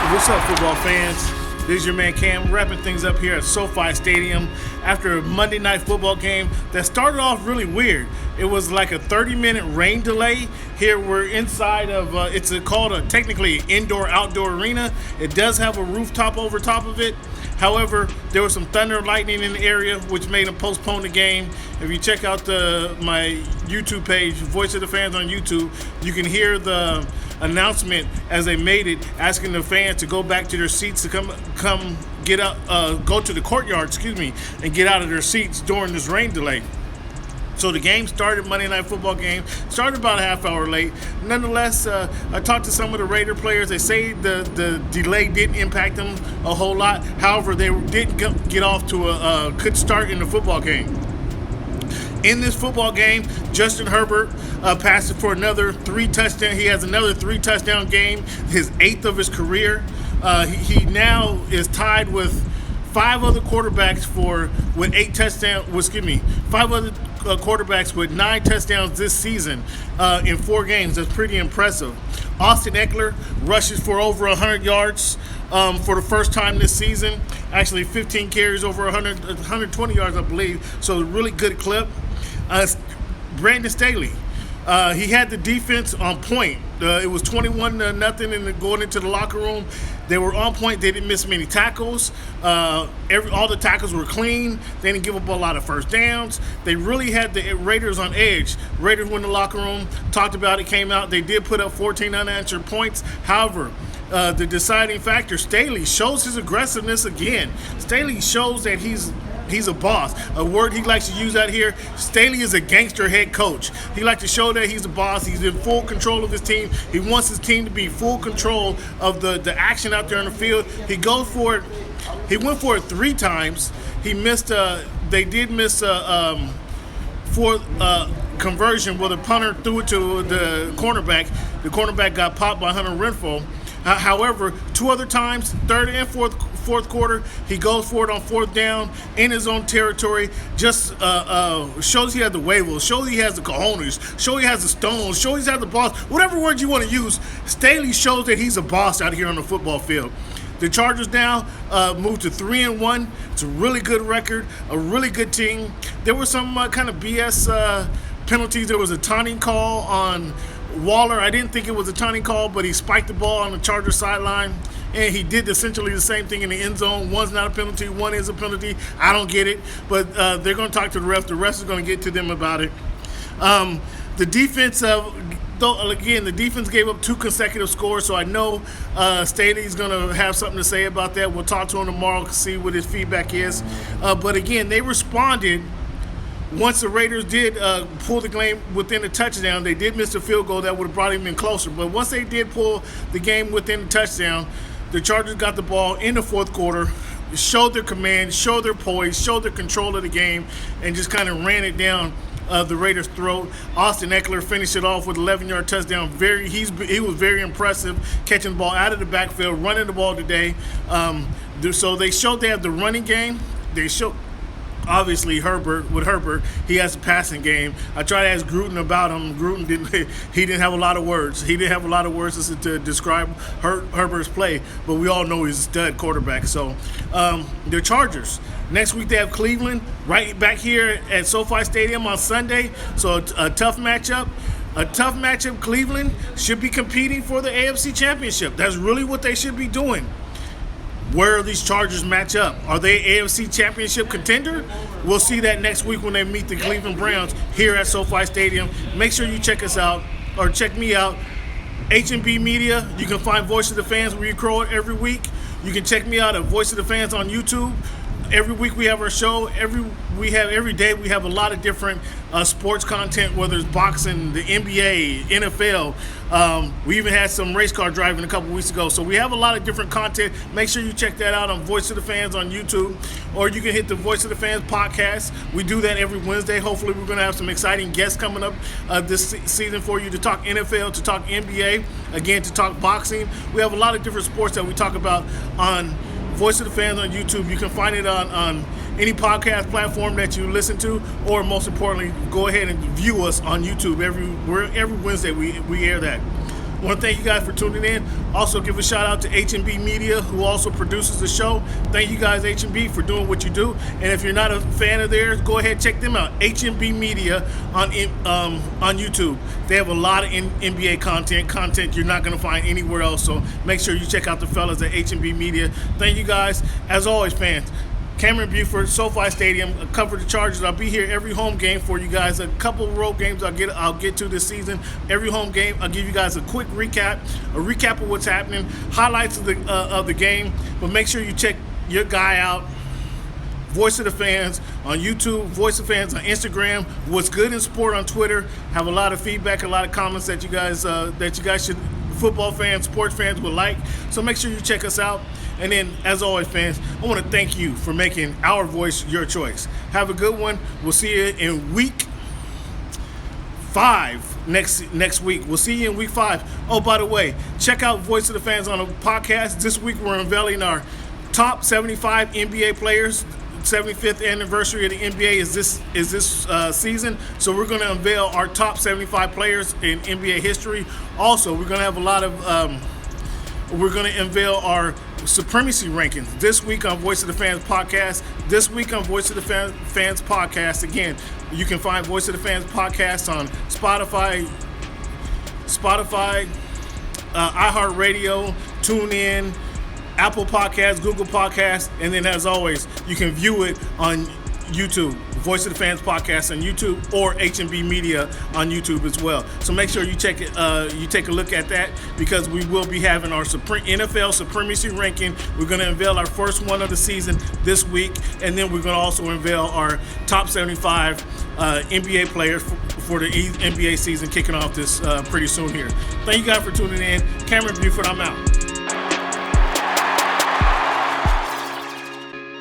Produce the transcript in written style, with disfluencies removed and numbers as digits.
What's up, football fans? This is your man Cam, wrapping things up here at Sofi Stadium after a Monday night football game that started off really weird. It was like a 30-minute rain delay. Here we're inside of, it's called a technically indoor-outdoor arena. It does have a rooftop over top of it. However, there was some thunder and lightning in the area, which made them postpone the game. If you check out my YouTube page, Voice of the Fans on YouTube, you can hear the announcement as they made it, asking the fans to go back to their seats to come get up, go to the courtyard, and get out of their seats during this rain delay. So the game started, Monday Night Football game, started about a half hour late. Nonetheless, I talked to some of the Raider players. They say the delay didn't impact them a whole lot. However, they did get off to a good start in the football game. In this football game, Justin Herbert passed it for another 3 touchdowns. He has another 3 touchdown game, his 8th of his career. He now is tied with 5 other quarterbacks with 8 touchdowns. 5 other quarterbacks with 9 touchdowns this season in 4 games. That's pretty impressive. Austin Eckler rushes for over 100 yards for the first time this season. Actually, 15 carries over 120 yards, I believe. So a really good clip. Brandon Staley, he had the defense on point. It was 21-0 and going into the locker room. They were on point. They didn't miss many tackles. All the tackles were clean. They didn't give up a lot of first downs. They really had the Raiders on edge. Raiders went in the locker room, talked about it, came out. They did put up 14 unanswered points. However, the deciding factor, Staley shows his aggressiveness again. Staley shows that he's a boss. A word he likes to use out here, Staley is a gangster head coach. He likes to show that he's a boss. He's in full control of his team. He wants his team to be full control of the action out there on the field. He goes for it. He went for it 3 times. He missed. They did miss a fourth conversion where the punter threw it to the cornerback. The cornerback got popped by Hunter Renfrow. However, 2 other times, third and fourth quarter, he goes for it on 4th down in his own territory. Just shows he has the wavels, shows he has the cojones, shows he has the stones, shows he has the boss. Whatever word you want to use, Staley shows that he's a boss out here on the football field. The Chargers now moved to 3-1. It's a really good record, a really good team. There were some kind of BS penalties. There was a taunting call on Waller. I didn't think it was a taunting call, but he spiked the ball on the Chargers sideline, and he did essentially the same thing in the end zone. One's not a penalty, one is a penalty. I don't get it, but they're going to talk to the ref. The ref is going to get to them about it. The defense, the defense gave up 2 consecutive scores, so I know Staley's going to have something to say about that. We'll talk to him tomorrow to see what his feedback is. But again, they responded. Once the Raiders did pull the game within a touchdown, they did miss a field goal that would have brought him in closer. But once they did pull the game within the touchdown, the Chargers got the ball in the 4th quarter, showed their command, showed their poise, showed their control of the game, and just kind of ran it down the Raiders' throat. Austin Eckler finished it off with an 11-yard touchdown. He was very impressive, catching the ball out of the backfield, running the ball today. So they showed they have the running game. They showed. Obviously, Herbert, he has a passing game. I tried to ask Gruden about him. Gruden didn't have a lot of words. He didn't have a lot of words to describe Herbert's play, but we all know he's a stud quarterback. So the Chargers, next week they have Cleveland right back here at SoFi Stadium on Sunday. So a tough matchup. Cleveland should be competing for the AFC Championship. That's really what they should be doing. Where these Chargers match up? Are they AFC Championship contender? We'll see that next week when they meet the Cleveland Browns here at SoFi Stadium. Make sure you check us out, or check me out. HNB Media. You can find Voice of the Fans where you record every week. You can check me out at Voice of the Fans on YouTube. Every week we have our show. Every day we have a lot of different sports content, whether it's boxing, the NBA, NFL. We even had some race car driving a couple weeks ago. So we have a lot of different content. Make sure you check that out on Voice of the Fans on YouTube, or you can hit the Voice of the Fans podcast. We do that every Wednesday. Hopefully we're going to have some exciting guests coming up this season for you to talk NFL, to talk NBA, again, to talk boxing. We have a lot of different sports that we talk about on Voice of the Fans on YouTube. You can find it on any podcast platform that you listen to, or most importantly, go ahead and view us on YouTube. Every Wednesday we air that. I want to thank you guys for tuning in. Also, give a shout out to HNB Media, who also produces the show. Thank you guys, HNB, for doing what you do. And if you're not a fan of theirs, go ahead and check them out. HNB Media on YouTube. They have a lot of NBA content you're not going to find anywhere else. So make sure you check out the fellas at HNB Media. Thank you guys. As always, fans, Cameron Buford, SoFi Stadium, cover the Chargers. I'll be here every home game for you guys. A couple of road games I'll get to this season. Every home game, I'll give you guys a quick recap, of what's happening, highlights of the game. But make sure you check your guy out, Voice of the Fans on YouTube, Voice of Fans on Instagram, What's Good in Sport on Twitter. Have a lot of feedback, a lot of comments that you guys should, football fans, sports fans, would like. So make sure you check us out. And then, as always, fans, I want to thank you for making our voice your choice. Have a good one. We'll see you in week 5 next week. We'll see you in week 5. Oh, by the way, check out Voice of the Fans on a podcast. This week we're unveiling our top 75 NBA players. 75th anniversary of the NBA is this season, so we're going to unveil our top 75 players in NBA history. Also, we're going to have a lot of we're going to unveil our supremacy rankings this week on Voice of the Fans podcast. Again, you can find Voice of the Fans podcast on Spotify, iHeartRadio, TuneIn, Apple Podcasts, Google Podcasts, and then, as always, you can view it on YouTube, Voice of the Fans podcast on YouTube, or HNB Media on YouTube as well. So make sure you check it. You take a look at that, because we will be having our NFL supremacy ranking. We're going to unveil our first one of the season this week, and then we're going to also unveil our top 75 NBA players for the NBA season kicking off this pretty soon here. Thank you guys for tuning in. Cameron Buford, I'm out.